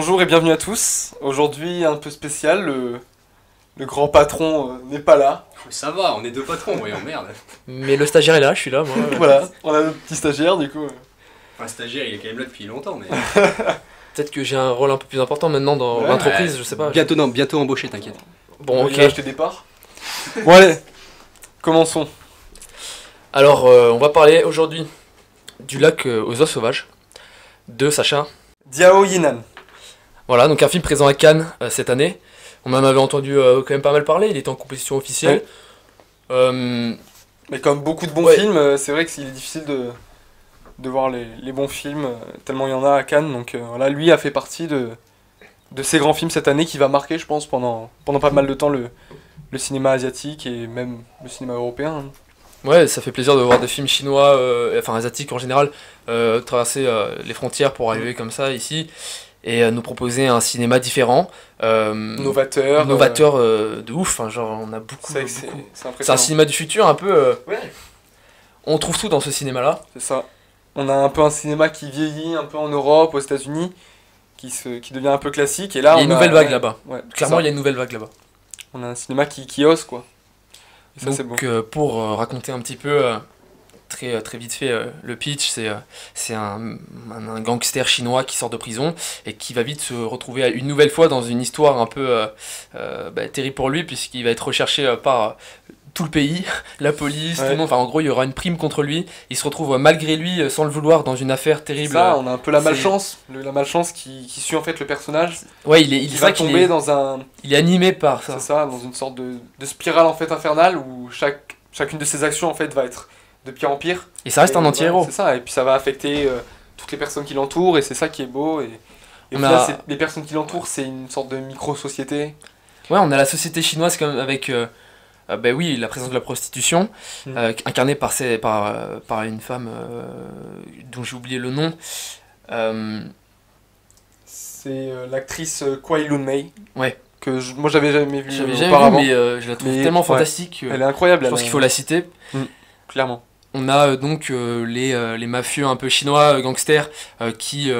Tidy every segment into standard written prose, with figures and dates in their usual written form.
Bonjour et bienvenue à tous. Aujourd'hui, un peu spécial, le grand patron n'est pas là. Ça va, on est deux patrons, voyons, merde. Mais le stagiaire est là, je suis là, moi. Voilà, on a notre petit stagiaire du coup. Enfin, le stagiaire, il est quand même là depuis longtemps, mais... Peut-être que j'ai un rôle un peu plus important maintenant dans Ouais, l'entreprise, je sais pas. Bientôt, non, bientôt embauché, t'inquiète. Bon, ok. Il a acheté des parts. Bon allez, commençons. Alors, on va parler aujourd'hui du lac aux oies sauvages de Sacha. Diao Yinan. Voilà, donc un film présent à Cannes cette année. On en avait entendu quand même pas mal parler, il était en compétition officielle. Mais comme beaucoup de bons Ouais. films, c'est vrai qu'il est difficile de voir les bons films, tellement il y en a à Cannes. Donc voilà, lui a fait partie de ces grands films cette année qui va marquer, je pense, pendant pas mal de temps le cinéma asiatique et même le cinéma européen. Ouais, ça fait plaisir de voir des films chinois, enfin asiatiques en général, traverser les frontières pour arriver comme ça ici et nous proposer un cinéma différent. Novateur. De ouf, hein, genre on a beaucoup. C'est vrai que c'est beaucoup. C'est un impressionnant. cinéma du futur un peu. Ouais. On trouve tout dans ce cinéma-là. C'est ça. On a un peu un cinéma qui vieillit un peu en Europe, aux États-Unis, qui devient un peu classique. Et là, Il y a une nouvelle vague là-bas. Ouais, Clairement, c'est il y a une nouvelle vague là-bas. ça. On a un cinéma qui ose, quoi. Et ça, c'est beau. Donc, pour raconter un petit peu, très vite fait, le pitch, c'est un gangster chinois qui sort de prison et qui va vite se retrouver une nouvelle fois dans une histoire un peu terrible pour lui, puisqu'il va être recherché par tout le pays, la police, tout le monde. Enfin, en gros, il y aura une prime contre lui. Il se retrouve malgré lui, sans le vouloir, dans une affaire terrible. Ça, on a un peu la c'est- malchance, la malchance qui suit en fait le personnage. Ouais, Il c'est va vrai qu'il tomber est, dans un, il est animé par ça. c'est ça, dans une sorte de spirale en fait infernale où chacune de ses actions en fait va être de pire en pire. Et ça reste Et un anti-héros. C'est ça, et puis ça va affecter toutes les personnes qui l'entourent et c'est ça qui est beau. Et au On final, a- les personnes qui l'entourent, c'est une sorte de micro-société. Ouais, on a la société chinoise comme avec ben oui, la présence de la prostitution, incarnée par une femme dont j'ai oublié le nom. C'est l'actrice Kwai Lun-mei. Ouais. Que moi j'avais jamais vu J'avais jamais vu, auparavant. mais je la trouve Mais, tellement ouais. fantastique. Elle est incroyable. Je pense qu'il faut la citer. Clairement. On a donc les mafieux un peu chinois, gangsters, qui...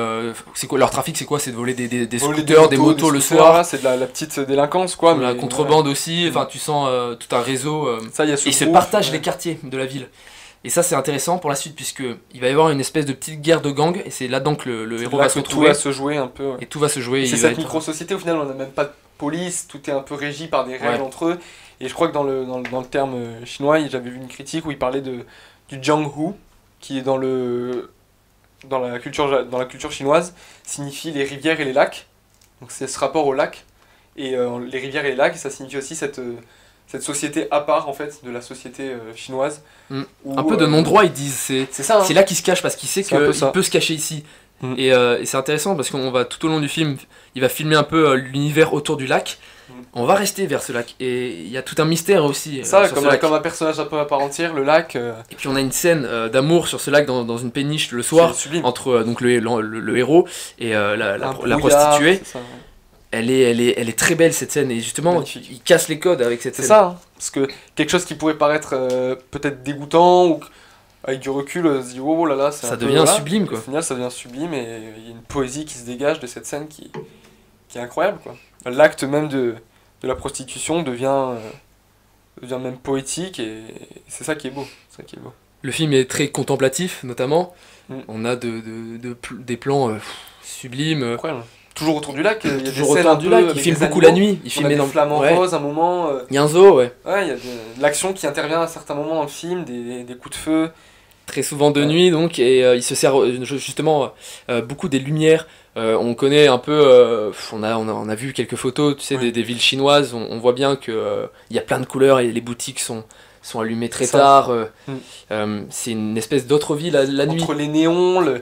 c'est quoi, leur trafic, c'est quoi? C'est de voler des Voler scooters, des motos le scooters, soir. là, c'est de la petite délinquance, quoi. La mais contrebande aussi, enfin tu sens tout un réseau. ça, il y a Et ce ils se groupe, partagent ouais. les quartiers de la ville. Et ça c'est intéressant pour la suite, puisque il va y avoir une espèce de petite guerre de gang, et c'est là-dedans que le C'est héros là va se que tout retrouver. va se jouer un peu. Ouais. Et tout va se jouer. C'est il va cette être- micro-société, au final, on n'a même pas de police, tout est un peu régi par des règles Ouais. entre eux. Et je crois que dans le terme chinois, j'avais vu une critique où il parlait du Jianghu, qui est dans la culture chinoise, signifie les rivières et les lacs. Donc c'est ce rapport au lac. Et les rivières et les lacs, ça signifie aussi cette société à part, en fait, de la société chinoise. Mm. Où, Un peu de non-droit, ils disent. C'est ça, hein. C'est là qu'il se cache parce qu'il sait C'est un peu qu'il ça. peut se cacher ici. Mm. Et c'est intéressant parce qu'on va tout au long du film, il va filmer un peu l'univers autour du lac. Mm. On va rester vers ce lac. Et il y a tout un mystère aussi. Ça, sur ce lac. comme un personnage un peu à part entière, le lac, Et puis on a une scène d'amour sur ce lac dans une péniche le soir. c'est sublime. Entre donc le héros et la Un prostituée. brouillard, c'est ça, ouais. Elle est très belle cette scène. Et justement, Magnifique. il casse les codes avec cette C'est scène. ça, hein. Parce que quelque chose qui pourrait paraître peut-être dégoûtant ou avec du recul, se dit oh là là, c'est Ça un peu, devient voilà. sublime, quoi. Au final, ça devient sublime et il y a une poésie qui se dégage de cette scène qui est incroyable, quoi. L'acte même de la prostitution devient même poétique et c'est ça qui est beau. C'est ça qui est beau. Le film est très contemplatif, notamment. Mm. On a des plans sublimes. Incroyable. Toujours autour du lac, il y a des Toujours scènes autour un du peu lac. avec Il filme des beaucoup la animaux. nuit. Il On a filme des énorme- flamants ouais. roses à un moment. Il y a un zoo, ouais. Ouais, il y a de l'action qui intervient à certains moments dans le film, des coups de feu. Très souvent de Ouais. nuit, donc. Et il se sert justement beaucoup des lumières. On connaît un peu. On a vu quelques photos, tu sais, Ouais. des villes chinoises. On voit bien que il y a plein de couleurs et les boutiques sont allumées très Ça. tard. Mm. C'est une espèce d'autre vie la nuit. Entre les néons,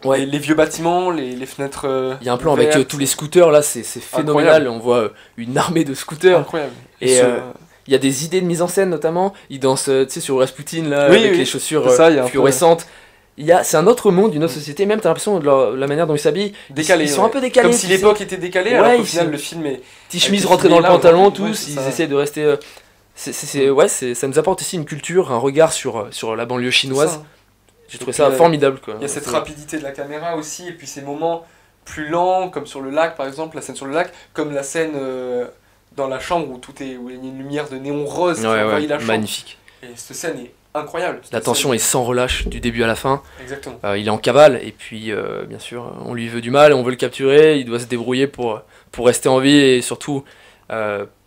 Ouais. les vieux bâtiments, les fenêtres. Il y a un plan avec ouvertes. tous les scooters là, c'est phénoménal. Incroyable. On voit une armée de scooters. Incroyable. Et Ce- il y a des idées de mise en scène notamment. Ils dansent, tu sais, sur Rasputin là, Oui, avec oui, les chaussures c'est ça, il y a un peu- fluorescentes. C'est un autre monde, une autre société. Même t'as l'impression de la manière dont ils s'habillent. décalé. Ils sont ouais. un peu décalés. Comme si tu sais. l'époque était décalée, Ouais, alors qu'au ils final sont- le film est. Petites avec chemises les rentrées dans le filets là, pantalon, ouais, tous. c'est Ils ça. essaient de rester. Ça nous apporte aussi une culture, un regard sur la banlieue chinoise. Ça. J'ai trouvé Et ça puis, formidable quoi. Il y a cette C'est- rapidité de la caméra aussi, et puis ces moments plus lents, comme sur le lac par exemple, la scène sur le lac, comme la scène dans la chambre où où il y a une lumière de néon rose qui envahit la chambre. Magnifique. Et cette scène est incroyable. La tension est sans relâche du début à la fin. Exactement. Il est en cavale et puis bien sûr on lui veut du mal, on veut le capturer, il doit se débrouiller pour rester en vie et surtout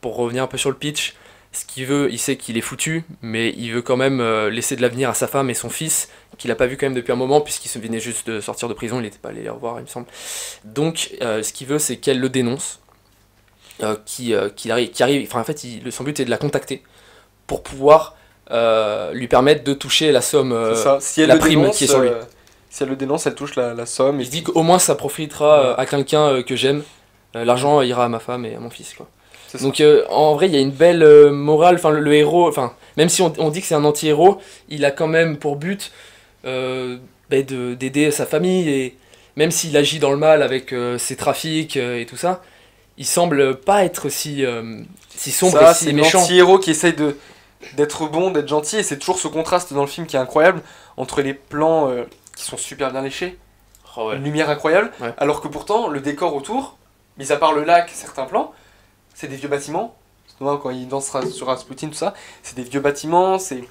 pour revenir un peu sur le pitch, ce qu'il veut, il sait qu'il est foutu, mais il veut quand même laisser de l'avenir à sa femme et son fils, qu'il n'a pas vu quand même depuis un moment puisqu'il se venait juste de sortir de prison, il n'était pas allé les revoir il me semble. Donc ce qu'il veut c'est qu'elle le dénonce, qu'il arrive, enfin en fait son but est de la contacter pour pouvoir lui permettre de toucher la somme, C'est ça. Si elle la le prime dénonce, qui est sur lui. Si elle le dénonce, elle touche la somme. Il se dit qu'au moins ça profitera à quelqu'un que j'aime. L'argent ira à ma femme et à mon fils, quoi. Donc en vrai il y a une belle morale, enfin le héros, enfin même si on dit que c'est un anti-héros, il a quand même pour but d'aider sa famille, et même s'il agit dans le mal avec ses trafics et tout ça, il semble pas être si sombre et si méchant. C'est l'anti-héros qui essaye d'être bon, d'être gentil, et c'est toujours ce contraste dans le film qui est incroyable entre les plans qui sont super bien léchés, une lumière incroyable, alors que pourtant le décor autour, mis à part le lac, certains plans, c'est des vieux bâtiments. Quand il danse sur Rasputin, tout ça, c'est des vieux bâtiments, c'est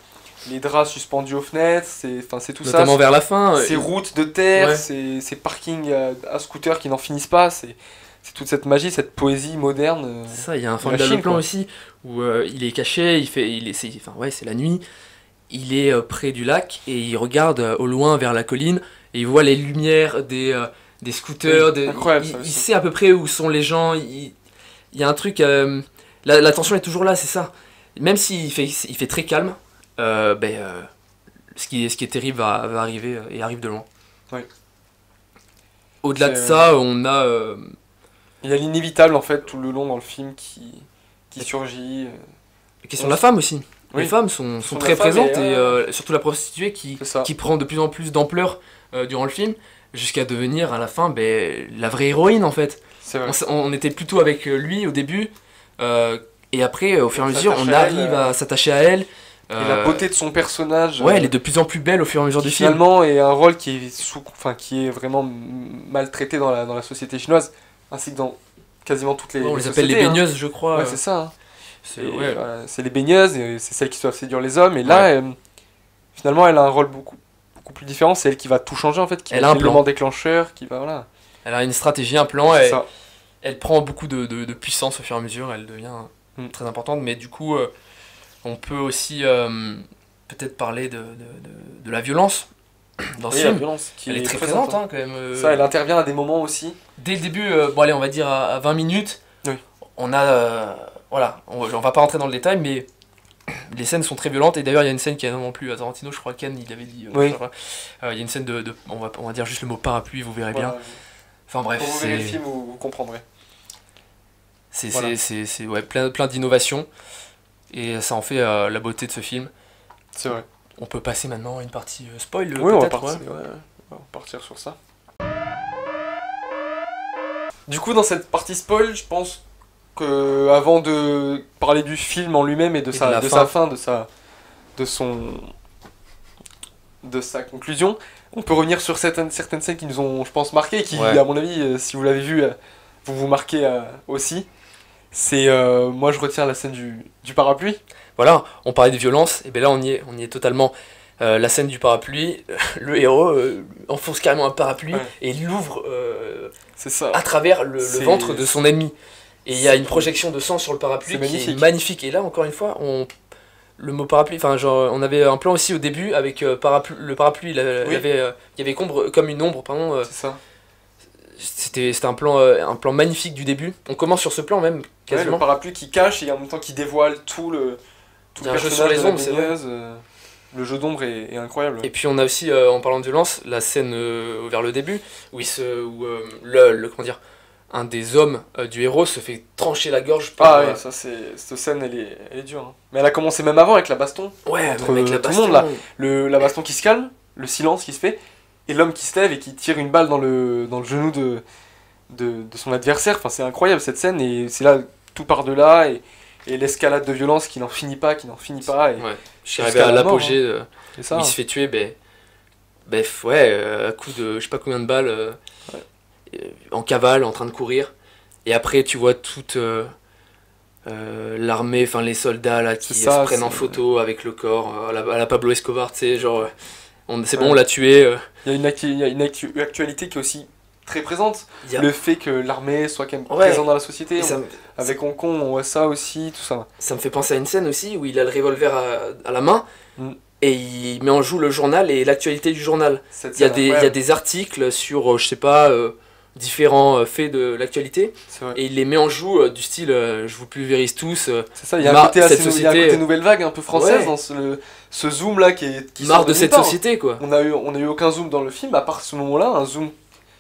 les draps suspendus aux fenêtres, c'est tout ça. Notamment vers la fin. Ces routes de terre, ces parkings à scooter qui n'en finissent pas, c'est toute cette magie, cette poésie moderne. C'est ça, il y a un formidable plan aussi où il est caché, c'est la nuit, il est près du lac et il regarde au loin vers la colline et il voit les lumières des scooters. Incroyable, il sait à peu près où sont les gens. Il y a un truc, la tension est toujours là, c'est ça. Même s'il fait très calme, ce qui est terrible va arriver et arrive de loin. Oui. Au-delà de ça, on a... il y a l'inévitable en fait tout le long dans le film qui surgit. La question de la femme aussi. Les femmes sont très présentes et surtout la prostituée qui prend de plus en plus d'ampleur durant le film jusqu'à devenir à la fin la vraie héroïne en fait. C'est vrai. On était plutôt avec lui au début et après au fur et à mesure on arrive à s'attacher à elle. Et la beauté de son personnage. Elle est de plus en plus belle au fur et à mesure du film. Finalement, est un rôle qui est vraiment maltraité dans la société chinoise, ainsi que dans quasiment toutes les. On les appelle les baigneuses, je crois. Ouais, c'est ça. C'est les baigneuses, et c'est celles qui doivent séduire les hommes. Et là, finalement, elle a un rôle beaucoup plus différent. C'est elle qui va tout changer en fait, qui elle va a être l'élément déclencheur, qui va voilà. Elle a une stratégie, un plan. Elle prend beaucoup de puissance au fur et à mesure. Elle devient très importante. Mais du coup, on peut aussi peut-être parler de la violence dans ce film. La violence qui elle est très présente quand même. Ça, elle intervient à des moments aussi. Dès le début, on va dire à 20 minutes, on a... on va pas rentrer dans le détail, mais les scènes sont très violentes. Et d'ailleurs, il y a une scène qui a non plus à Tarantino, je crois Ken, il avait dit. Il y a une scène on va dire juste le mot parapluie, vous verrez bien. Enfin bref, quand vous verrez le film, vous comprendrez. C'est plein d'innovations. Et ça en fait la beauté de ce film. C'est vrai. On peut passer maintenant à une partie spoil. Oui, on va partir sur ça. Du coup, dans cette partie spoil, je pense que avant de parler du film en lui-même et de sa fin, de sa conclusion, on peut revenir sur certaines scènes qui nous ont, je pense, marqué, qui, à mon avis, si vous l'avez vu, vous marquez aussi. C'est moi je retiens la scène du parapluie. Voilà, on parlait de violence, et bien là on y est totalement. La scène du parapluie, le héros enfonce carrément un parapluie et il l'ouvre à travers le ventre de son ennemi. Et il y a une projection de sang sur le parapluie qui est magnifique. Et là encore une fois, le mot parapluie, on avait un plan aussi au début avec le parapluie, il y avait comme une ombre, pardon. C'est ça. C'était un plan magnifique du début. On commence sur ce plan même, quasiment. Le parapluie qui cache et en même temps qui dévoile tout le jeu sur les ombres, c'est vrai. Le jeu d'ombre est incroyable. Et puis on a aussi, en parlant de violence, la scène vers le début, où un des hommes du héros se fait trancher la gorge par... cette scène elle est dure. Hein. Mais elle a commencé même avant avec la baston. Entre avec la baston. Tout le monde là. La baston qui se calme, le silence qui se fait, et l'homme qui se lève et qui tire une balle dans le genou de son adversaire. Enfin, c'est incroyable cette scène, et c'est là, tout par de là, et l'escalade de violence qui n'en finit pas. Et je suis arrivé à l'apogée, il se fait tuer, à coup de je sais pas combien de balles. en cavale, en train de courir. Et après, tu vois toute l'armée, enfin les soldats là, qui C'est ça, se prennent en c'est- photo avec le corps, à la Pablo Escobar, tu sais, genre, c'est bon, Ouais. on l'a tué. Il y a une actualité qui est aussi très présente. Il y a- Le fait que l'armée soit quand même Ouais. présente dans la société. et ça, Avec Hong Kong, on voit ça aussi, tout ça. ça me fait penser à une scène aussi où il a le revolver à la main Mm. et il met en joue le journal et l'actualité du journal. Cette Il y a scène des, il y a incroyable. des articles sur, je sais pas, différents faits de l'actualité C'est vrai. et il les met en joue du style je vous pulvérise tous, C'est ça, il y a un Marre- côté cette assez il y a un société- côté nouvelle vague un peu française Ouais. dans ce zoom là qui marre sort de nulle cette part. société quoi. On a eu aucun zoom dans le film, à part ce moment-là, un zoom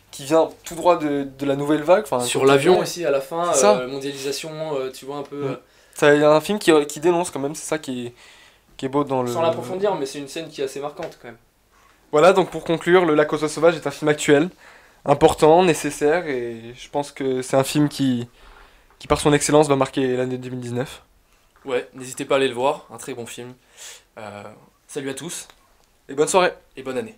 qui vient tout droit de la nouvelle vague. Enfin, Sur quand- l'avion aussi à la fin, C'est ça. mondialisation, tu vois un peu. Mm. Il y a un film qui dénonce quand même, c'est ça qui est beau dans le... Sans l'approfondir, mais c'est une scène qui est assez marquante quand même. Voilà, donc pour conclure, Le Lac aux oies sauvages est un film actuel, important, nécessaire, et je pense que c'est un film qui par son excellence va marquer l'année 2019. Ouais, n'hésitez pas à aller le voir, un très bon film. Salut à tous Et bonne soirée. et bonne année.